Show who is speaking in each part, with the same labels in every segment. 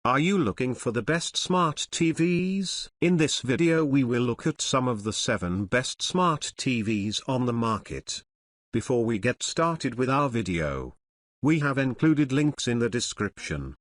Speaker 1: Are you looking for the best smart TVs? In this video we will look at some of the 7 best smart TVs on the market. Before we get started with our video, we have included links in the description,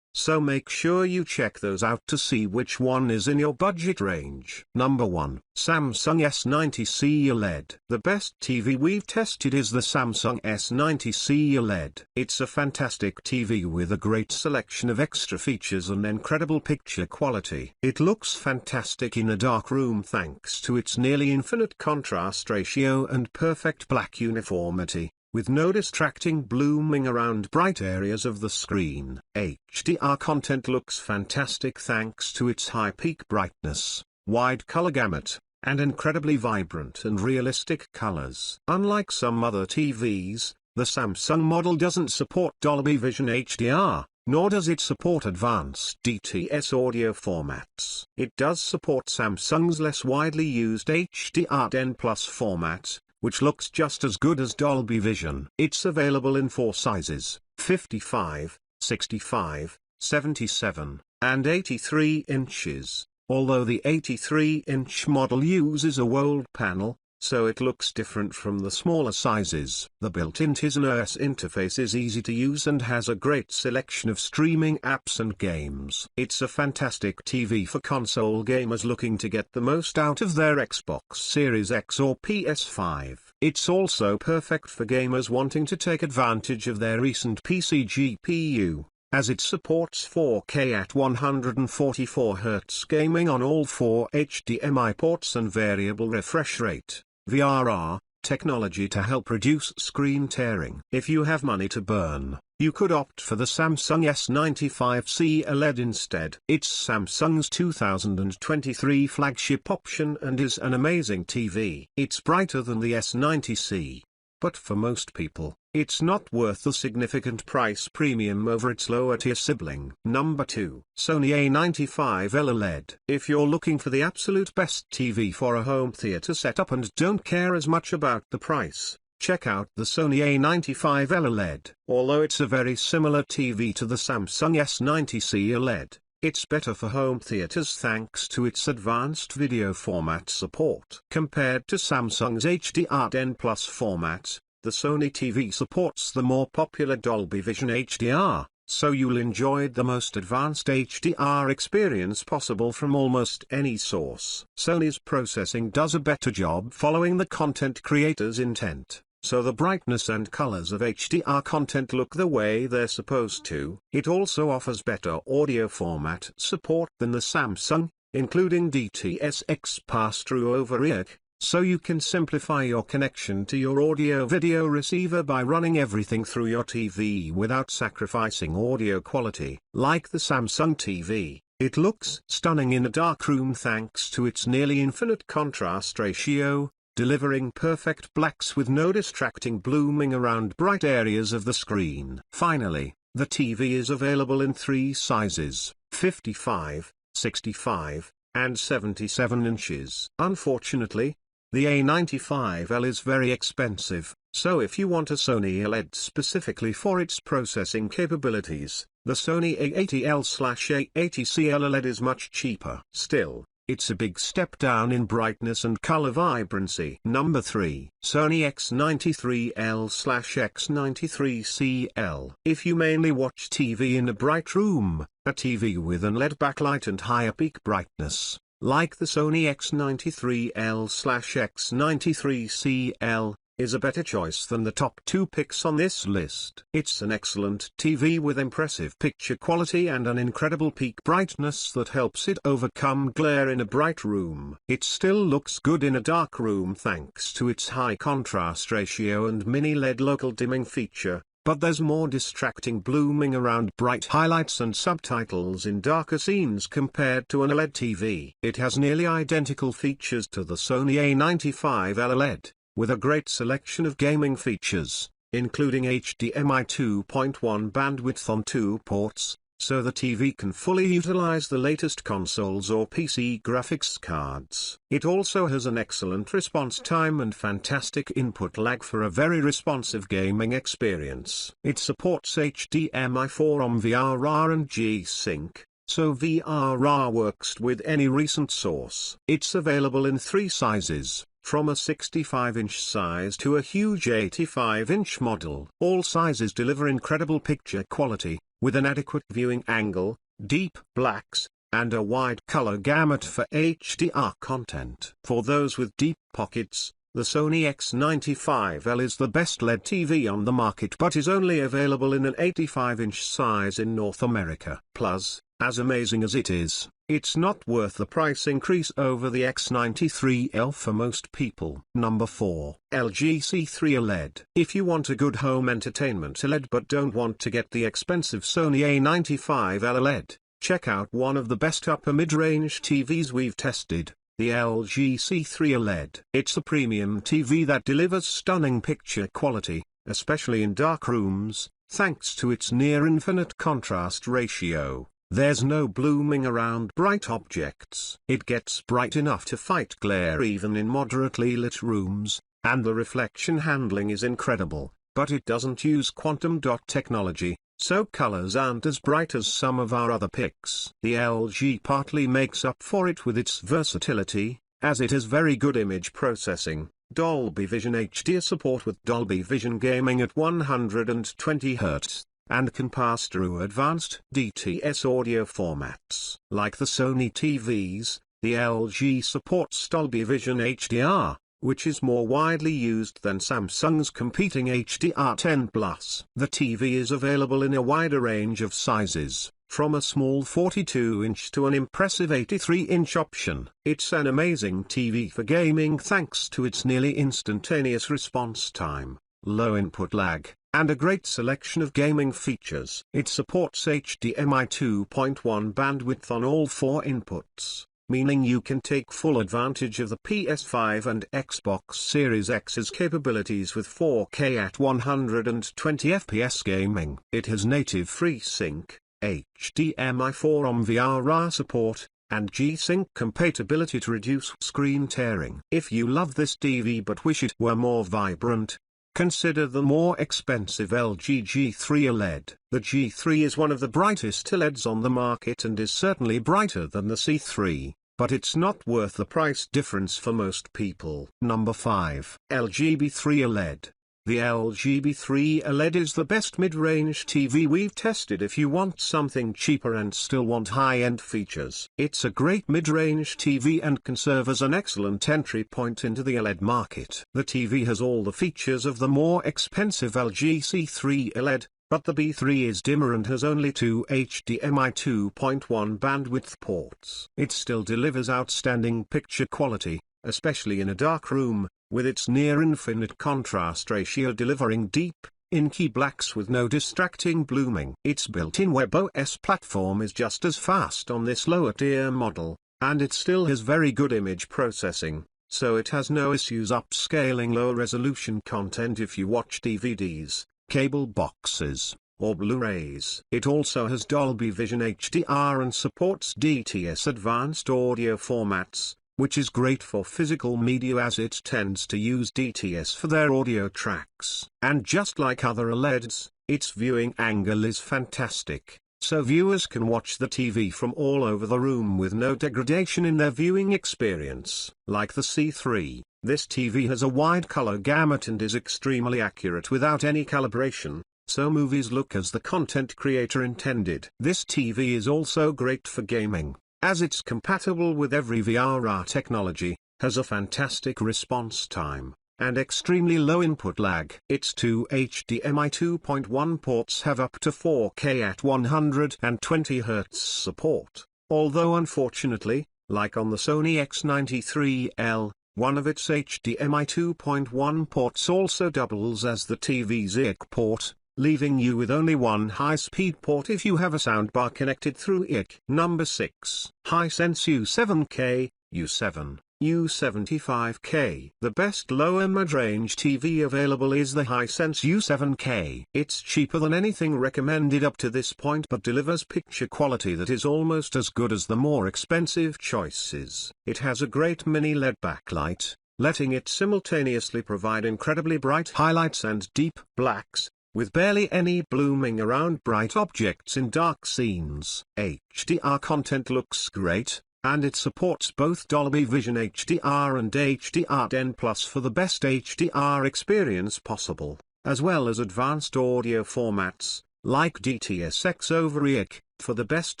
Speaker 1: so make sure you check those out to see which one is in your budget range. Number 1. Samsung S90C OLED. The best TV we've tested is the Samsung S90C OLED. It's a fantastic TV with a great selection of extra features and incredible picture quality. It looks fantastic in a dark room thanks to its nearly infinite contrast ratio and perfect black uniformity, with no distracting blooming around bright areas of the screen. HDR content looks fantastic thanks to its high peak brightness, wide color gamut, and incredibly vibrant and realistic colors. Unlike some other TVs, the Samsung model doesn't support Dolby Vision HDR, nor does it support advanced DTS audio formats. It does support Samsung's less widely used HDR10+ format, which looks just as good as Dolby Vision. It's available in 4 sizes, 55, 65, 77, and 83 inches, although the 83-inch model uses a WOLED panel, so it looks different from the smaller sizes. The built-in TIS interface is easy to use and has a great selection of streaming apps and games. It's a fantastic TV for console gamers looking to get the most out of their Xbox Series X or PS5. It's also perfect for gamers wanting to take advantage of their recent PC GPU, as it supports 4K at 144Hz gaming on all 4 HDMI ports and variable refresh rate (VRR) technology to help reduce screen tearing. If you have money to burn, you could opt for the Samsung S95C OLED instead. It's Samsung's 2023 flagship option and is an amazing TV. It's brighter than the S90C, but for most people, it's not worth the significant price premium over its lower-tier sibling. Number 2. Sony A95L OLED. If you're looking for the absolute best TV for a home theater setup and don't care as much about the price, check out the Sony A95L OLED. Although it's a very similar TV to the Samsung S90C OLED, it's better for home theaters thanks to its advanced video format support. Compared to Samsung's HDR10+ format, the Sony TV supports the more popular Dolby Vision HDR, so you'll enjoy the most advanced HDR experience possible from almost any source. Sony's processing does a better job following the content creator's intent, so the brightness and colors of HDR content look the way they're supposed to. It also offers better audio format support than the Samsung, including DTS-X pass-through over ear, so you can simplify your connection to your audio-video receiver by running everything through your TV without sacrificing audio quality. Like the Samsung TV, it looks stunning in a dark room thanks to its nearly infinite contrast ratio, delivering perfect blacks with no distracting blooming around bright areas of the screen. Finally, the TV is available in 3 sizes, 55, 65, and 77 inches. Unfortunately, the A95L is very expensive, so if you want a Sony OLED specifically for its processing capabilities, the Sony A80L/A80CL OLED is much cheaper. Still, it's a big step down in brightness and color vibrancy. Number 3. Sony X93L/X93CL. If you mainly watch TV in a bright room, a TV with an LED backlight and higher peak brightness, like the Sony X93L/X93CL, is a better choice than the top 2 picks on this list. It's an excellent TV with impressive picture quality and an incredible peak brightness that helps it overcome glare in a bright room. It still looks good in a dark room thanks to its high contrast ratio and mini LED local dimming feature, but there's more distracting blooming around bright highlights and subtitles in darker scenes compared to an OLED TV. It has nearly identical features to the Sony A95L OLED, with a great selection of gaming features, including HDMI 2.1 bandwidth on 2 ports, so the TV can fully utilize the latest consoles or PC graphics cards. It also has an excellent response time and fantastic input lag for a very responsive gaming experience. It supports HDMI 4 VRR and G-Sync, so VR works with any recent source. It's available in 3 sizes, from a 65-inch size to a huge 85-inch model. All sizes deliver incredible picture quality, with an adequate viewing angle, deep blacks, and a wide color gamut for HDR content. For those with deep pockets, the Sony X95L is the best LED TV on the market, but is only available in an 85-inch size in North America. Plus, as amazing as it is, it's not worth the price increase over the X93L for most people. Number 4. LG C3 OLED. If you want a good home entertainment OLED but don't want to get the expensive Sony A95L OLED, check out one of the best upper mid-range TVs we've tested, the LG C3 OLED. It's a premium TV that delivers stunning picture quality, especially in dark rooms, thanks to its near-infinite contrast ratio. There's no blooming around bright objects. It gets bright enough to fight glare even in moderately lit rooms, and the reflection handling is incredible, but it doesn't use quantum dot technology, so colors aren't as bright as some of our other picks. The LG partly makes up for it with its versatility, as it has very good image processing, Dolby Vision HD support with Dolby Vision gaming at 120 Hz, and can pass through advanced DTS audio formats. Like the Sony TVs, the LG supports Dolby Vision HDR, which is more widely used than Samsung's competing HDR10 Plus. The TV is available in a wider range of sizes, from a small 42-inch to an impressive 83-inch option. It's an amazing TV for gaming thanks to its nearly instantaneous response time, low input lag, and a great selection of gaming features. It supports HDMI 2.1 bandwidth on all 4 inputs, meaning you can take full advantage of the PS5 and Xbox Series X's capabilities with 4K at 120 FPS gaming. It has native FreeSync, HDMI 4 VR support, and G-Sync compatibility to reduce screen tearing. If you love this TV but wish it were more vibrant, consider the more expensive LG G3 OLED. The G3 is one of the brightest OLEDs on the market and is certainly brighter than the C3, but it's not worth the price difference for most people. Number 5. LG B3 OLED. The LG B3 OLED is the best mid-range TV we've tested if you want something cheaper and still want high-end features. It's a great mid-range TV and can serve as an excellent entry point into the OLED market. The TV has all the features of the more expensive LG C3 OLED, but the B3 is dimmer and has only 2 HDMI 2.1 bandwidth ports. It still delivers outstanding picture quality, especially in a dark room, with its near-infinite contrast ratio delivering deep, inky blacks with no distracting blooming. Its built-in WebOS platform is just as fast on this lower-tier model, and it still has very good image processing, so it has no issues upscaling low-resolution content if you watch DVDs, cable boxes, or Blu-rays. It also has Dolby Vision HDR and supports DTS advanced audio formats, which is great for physical media as it tends to use DTS for their audio tracks. And just like other OLEDs, its viewing angle is fantastic, so viewers can watch the TV from all over the room with no degradation in their viewing experience. Like the C3, this TV has a wide color gamut and is extremely accurate without any calibration, so movies look as the content creator intended. This TV is also great for gaming, as it's compatible with every VR technology, has a fantastic response time, and extremely low input lag. Its 2 HDMI 2.1 ports have up to 4K at 120 Hz support, although unfortunately, like on the Sony X93L, one of its HDMI 2.1 ports also doubles as the TV's IC port, leaving you with only one high-speed port if you have a soundbar connected through IC. Number 6. Hisense U7K, U7, U75K. The best lower mid-range TV available is the Hisense U7K. It's cheaper than anything recommended up to this point but delivers picture quality that is almost as good as the more expensive choices. It has a great mini LED backlight, letting it simultaneously provide incredibly bright highlights and deep blacks, with barely any blooming around bright objects in dark scenes. HDR content looks great, and it supports both Dolby Vision HDR and HDR10+ for the best HDR experience possible, as well as advanced audio formats, like DTS:X over EAC, for the best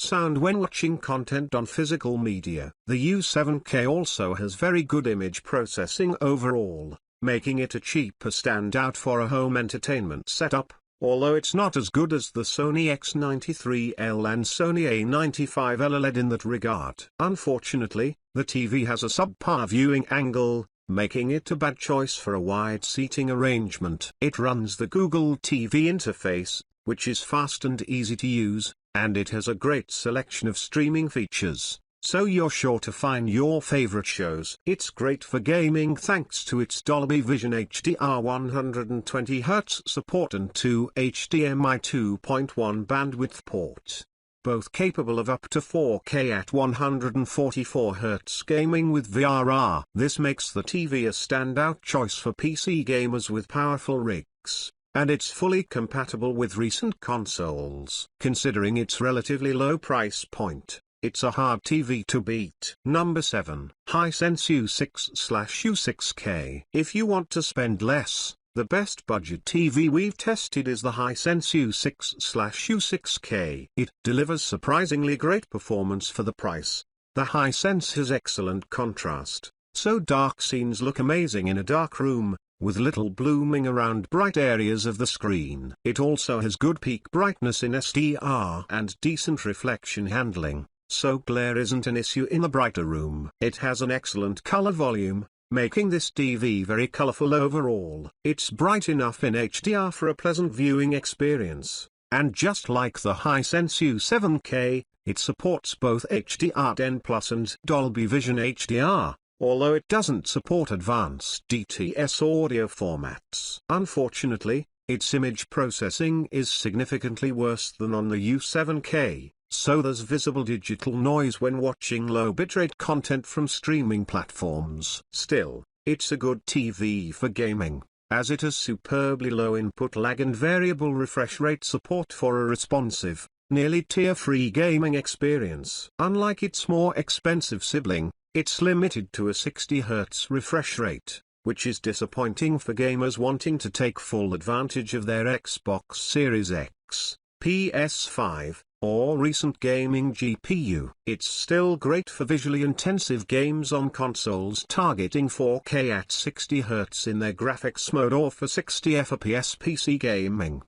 Speaker 1: sound when watching content on physical media. The U7K also has very good image processing overall, making it a cheaper standout for a home entertainment setup, although it's not as good as the Sony X93L and Sony A95L OLED in that regard. Unfortunately, the TV has a subpar viewing angle, making it a bad choice for a wide seating arrangement. It runs the Google TV interface, which is fast and easy to use, and it has a great selection of streaming features, so you're sure to find your favorite shows. It's great for gaming thanks to its Dolby Vision HDR 120Hz support and 2 HDMI 2.1 bandwidth ports, both capable of up to 4K at 144Hz gaming with VRR. This makes the TV a standout choice for PC gamers with powerful rigs, and it's fully compatible with recent consoles. Considering its relatively low price point, it's a hard TV to beat. Number 7. Hisense U6/U6K. If you want to spend less, the best budget TV we've tested is the Hisense U6/U6K. It delivers surprisingly great performance for the price. The Hisense has excellent contrast, so dark scenes look amazing in a dark room, with little blooming around bright areas of the screen. It also has good peak brightness in SDR and decent reflection handling, so glare isn't an issue in the brighter room. It has an excellent color volume, making this TV very colorful overall. It's bright enough in HDR for a pleasant viewing experience, and just like the Hisense U7K, it supports both HDR10+ and Dolby Vision HDR, although it doesn't support advanced DTS audio formats. Unfortunately, its image processing is significantly worse than on the U7K, so there's visible digital noise when watching low bitrate content from streaming platforms. Still, it's a good TV for gaming, as it has superbly low input lag and variable refresh rate support for a responsive, nearly tear-free gaming experience. Unlike its more expensive sibling, it's limited to a 60Hz refresh rate, which is disappointing for gamers wanting to take full advantage of their Xbox Series X, PS5, or recent gaming GPU. It's still great for visually intensive games on consoles targeting 4K at 60Hz in their graphics mode or for 60 FPS PC gaming.